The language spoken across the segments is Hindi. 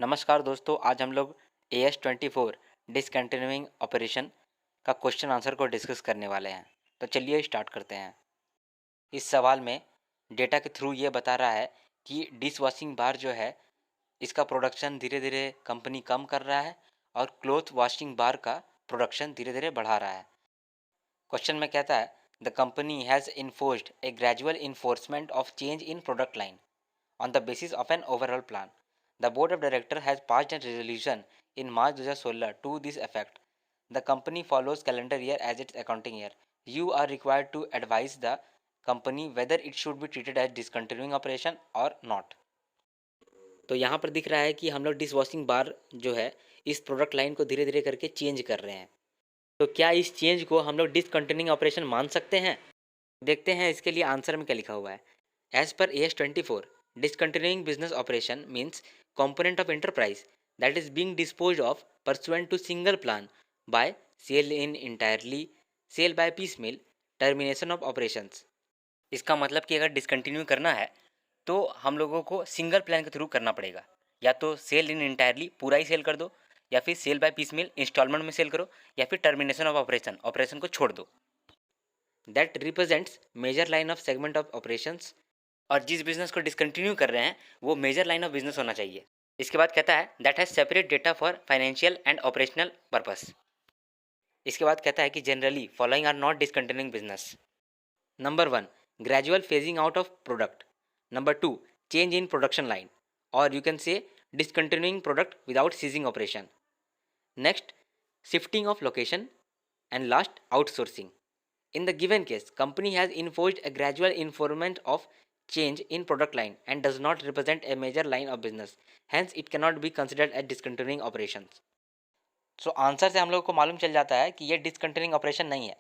नमस्कार दोस्तों, आज हम लोग AS24 डिसकंटिन्यूइंग ऑपरेशन का क्वेश्चन आंसर को डिस्कस करने वाले हैं। तो चलिए स्टार्ट करते हैं। इस सवाल में डेटा के थ्रू ये बता रहा है कि डिश वॉशिंग बार जो है इसका प्रोडक्शन धीरे धीरे कंपनी कम कर रहा है और क्लॉथ वॉशिंग बार का प्रोडक्शन धीरे धीरे बढ़ा रहा है। क्वेश्चन में कहता है the company has enforced A gradual enforcement of change in product line on the basis of an overall plan. The board of directors has passed a resolution in March 2016 to this effect. The company follows calendar year as its accounting year. You are required to advise the company whether it should be treated as discontinuing operation or not. तो यहाँ पर दिख रहा है कि हम लोग डिश वॉशिंग बार जो है इस प्रोडक्ट लाइन को धीरे धीरे करके चेंज कर रहे हैं। तो क्या इस चेंज को हम लोग डिसकंटिन्यूइंग ऑपरेशन मान सकते हैं? देखते हैं इसके लिए आंसर में क्या लिखा हुआ है। एज पर AS24, discontinuing business operation means component of enterprise that is being disposed of pursuant to single plan by sale in entirely, sale by piecemeal, termination of operations. इसका मतलब कि अगर डिसकंटिन्यू करना है तो हम लोगों को सिंगल प्लान के थ्रू करना पड़ेगा। या तो सेल इन इंटायरली पूरा ही सेल कर दो, या फिर सेल बाय पीसमेल इंस्टॉलमेंट में सेल करो, या फिर टर्मिनेशन ऑफ ऑपरेशन को छोड़ दो। That represents major line of segment of operations, और जिस बिजनेस को डिसकंटिन्यू कर रहे हैं वो मेजर लाइन ऑफ बिजनेस होना चाहिए। इसके बाद कहता है that has separate data for financial and operational purpose. इसके बाद कहता है कि generally following are not discontinuing business. Number 1, gradual phasing out of product. Number 2, change in production line, और you can say discontinuing product without ceasing operation. Next, shifting of location, and last, outsourcing. In the given case, company has enforced a gradual enforcement of change in product line and does not represent a major line of business. Hence, it cannot be considered as discontinuing operations. So, answer से हम लोग को मालूम चल जाता है कि ये डिसकंटिन्यूइंग ऑपरेशन नहीं है,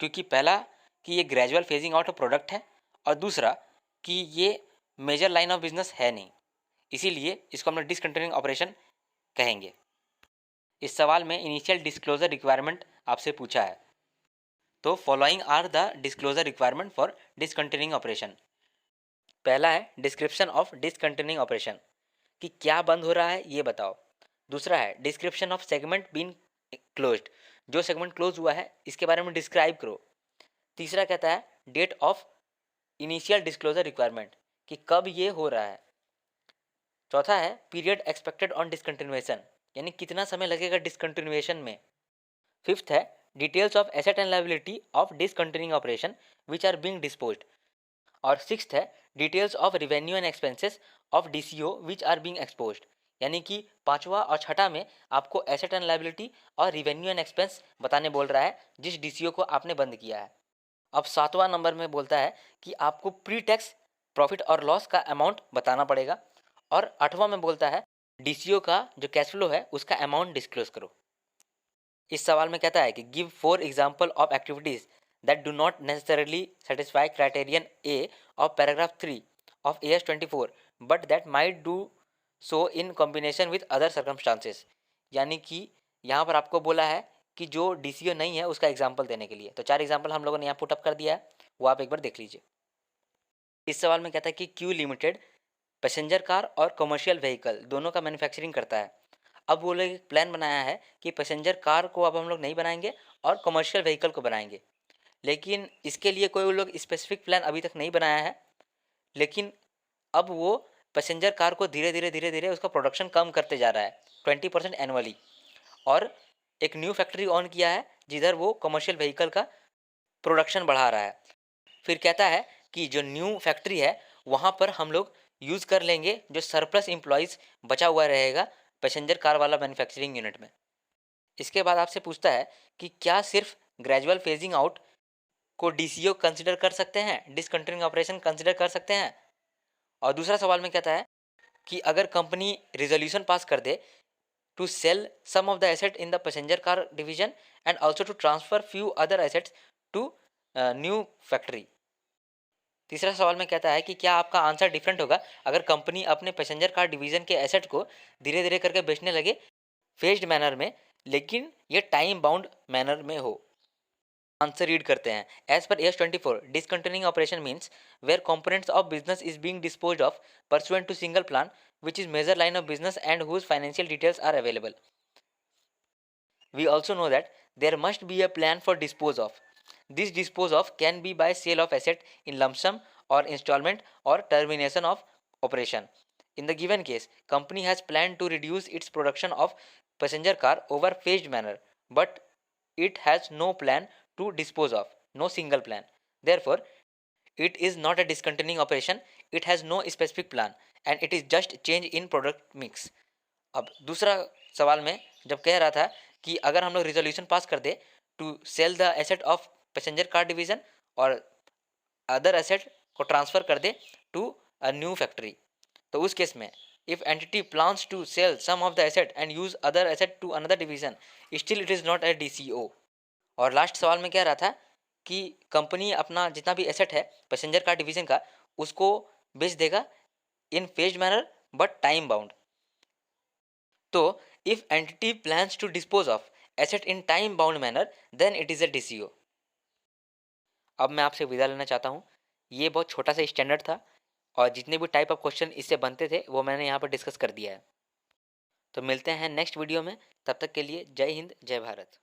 क्योंकि पहला कि ये gradual phasing out of product है, और दूसरा कि ये मेजर लाइन ऑफ बिजनेस है नहीं, इसीलिए इसको हम लोग डिसकंटिन्यूइंग ऑपरेशन कहेंगे। इस सवाल में इनिशियल डिस्क्लोजर रिक्वायरमेंट आपसे पूछा है, तो following are the disclosure requirement for discontinuing operation. पहला है डिस्क्रिप्शन ऑफ डिसकंटिन्यूइंग ऑपरेशन, कि क्या बंद हो रहा है ये बताओ। दूसरा है description of segment been closed, जो सेगमेंट क्लोज हुआ है इसके बारे में डिस्क्राइब करो। तीसरा कहता है date of initial disclosure requirement, कि कब ये हो रहा है। चौथा है पीरियड एक्सपेक्टेड ऑन डिसकंटिन्यूएशन, यानी कितना समय लगेगा डिसकंटिन्यूएशन में। फिफ्थ है details of asset and liability of discontinuing operation which are being disposed. और सिक्स्थ है details of revenue and expenses of DCO which are being exposed, यानी कि पांचवा और छठा में आपको एसेट एंड लायबिलिटी और रिवेन्यू एंड एक्सपेंस बताने बोल रहा है जिस DCO को आपने बंद किया है। अब सातवां नंबर में बोलता है कि आपको प्री टैक्स प्रॉफिट और लॉस का अमाउंट बताना पड़ेगा, और आठवां में बोलता है DCO का जो कैश फ्लो है उसका अमाउंट डिस्क्लोज करो। इस सवाल में कहता है कि give 4 example of activities that do not necessarily satisfy criterion A of paragraph 3 of AS24 but that might do so in combination with other circumstances, यानी कि यहाँ पर आपको बोला है कि जो DCO नहीं है उसका एग्जाम्पल देने के लिए। तो 4 एग्जाम्पल हम लोगों ने यहाँ पुटअप कर दिया है, वो आप एक बार देख लीजिए। इस सवाल में कहता है कि क्यू लिमिटेड पैसेंजर कार और कमर्शियल व्हीकल दोनों का मैन्युफैक्चरिंग करता है। अब वो लोग एक प्लान बनाया है कि पैसेंजर कार को अब हम लोग नहीं बनाएंगे और कमर्शियल व्हीकल को बनाएंगे, लेकिन इसके लिए कोई वो लोग स्पेसिफिक प्लान अभी तक नहीं बनाया है। लेकिन अब वो पैसेंजर कार को धीरे धीरे उसका प्रोडक्शन कम करते जा रहा है 20% एनुअली, और एक न्यू फैक्ट्री ऑन किया है जिधर वो कमर्शियल व्हीकल का प्रोडक्शन बढ़ा रहा है। फिर कहता है कि जो न्यू फैक्ट्री है वहाँ पर हम लोग यूज़ कर लेंगे जो सरप्लस एम्प्लॉयज़ बचा हुआ रहेगा पैसेंजर कार वाला मैन्युफैक्चरिंग यूनिट में। इसके बाद आपसे पूछता है कि क्या सिर्फ ग्रेजुअल फेजिंग आउट को DCO कंसिडर कर सकते हैं, डिसकंटिन्यूइंग ऑपरेशन कंसिडर कर सकते हैं। और दूसरा सवाल में कहता है कि अगर कंपनी रिजोल्यूशन पास कर दे to sell some of the asset in the passenger car division and also to transfer few other assets to new factory. तीसरा सवाल में कहता है कि क्या आपका आंसर डिफरेंट होगा अगर कंपनी अपने पैसेंजर कार डिवीजन के एसेट को धीरे धीरे करके बेचने लगे फेज्ड मैनर में, लेकिन ये टाइम बाउंड मैनर में हो। आंसर रीड करते हैं। एज पर AS24, discontinuing operation means where components of business is being disposed of pursuant to single plan which is major line of business and whose financial details are available. We also know that there must be a plan for dispose of. This dispose of can be by sale of asset in lump sum or installment or termination of operation. In the given case, company has planned to reduce its production of passenger car over phased manner, but it has no plan to dispose of, no single plan. Therefore, it is not a discontinuing operation, it has no specific plan and it is just change in product mix. अब दूसरा सवाल में जब कह रहा था कि अगर हम लोग रिजोल्यूशन पास कर दे to sell the asset of passenger car division और अदर एसेट को ट्रांसफ़र कर दे टू अ न्यू फैक्ट्री, तो उस केस में if entity plans to sell some of the asset and use other asset to another division, still it is not a DCO. और लास्ट सवाल में कह रहा था कि कंपनी अपना जितना भी एसेट है पैसेंजर कार डिवीजन का उसको बेच देगा in phase manner but time bound. तो if entity plans to dispose of asset in time bound manner then it is a DCO. अब मैं आपसे विदा लेना चाहता हूँ. ये बहुत छोटा सा स्टैंडर्ड था और जितने भी टाइप ऑफ क्वेश्चन इससे बनते थे वो मैंने यहाँ पर डिस्कस कर दिया है. तो मिलते हैं नेक्स्ट वीडियो में. तब तक के लिए जय हिंद, जय भारत.